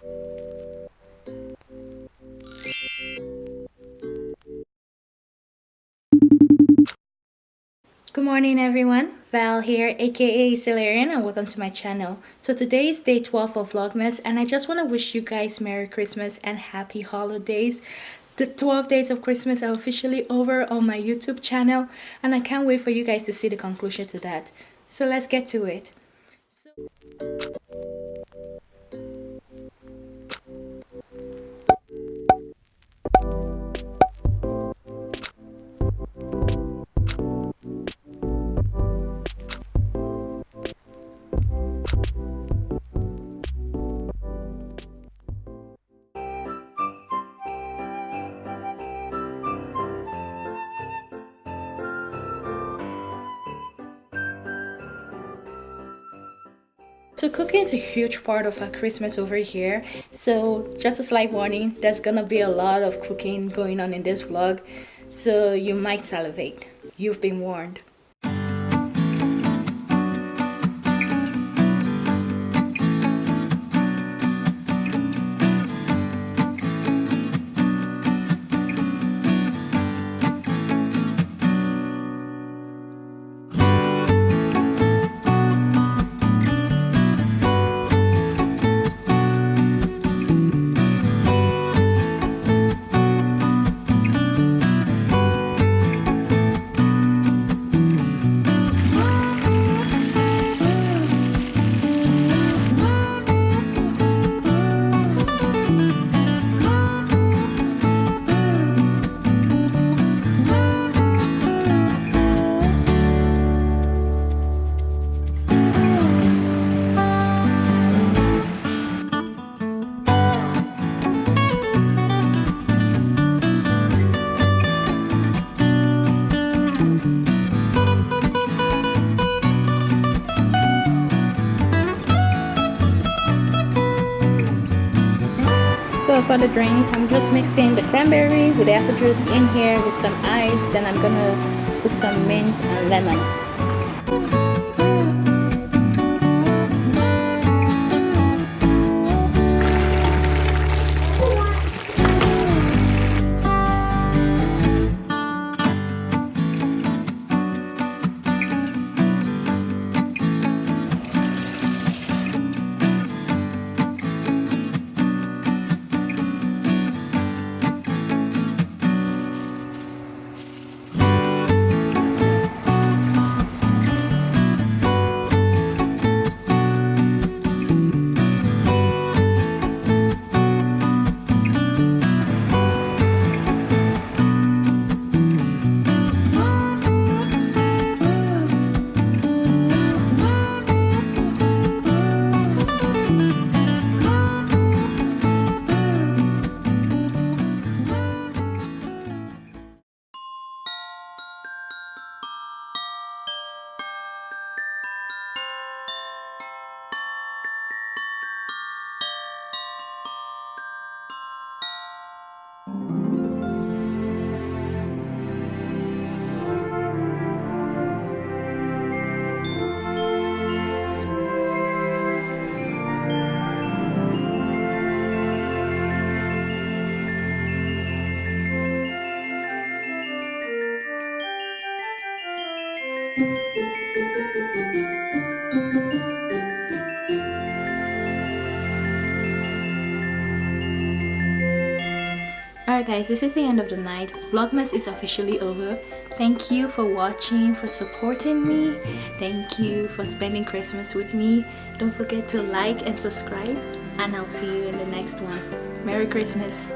Good morning everyone, Val here aka Isilarieon, and welcome to my channel. So today is day 12 of Vlogmas and I just want to wish you guys Merry Christmas and Happy Holidays. The 12 days of Christmas are officially over on my YouTube channel and I can't wait for you guys to see the conclusion to that. So let's get to it. So cooking is a huge part of our Christmas over here. So just a slight warning, there's gonna be a lot of cooking going on in this vlog. So you might salivate. You've been warned. So for the drink, I'm just mixing the cranberry with the apple juice in here with some ice. Then I'm gonna put some mint and lemon. Alright guys, this is the end of the night. Vlogmas is officially over. Thank you for watching, for supporting me. Thank you for spending Christmas with me. Don't forget to like and subscribe, and I'll see you in the next one. Merry Christmas.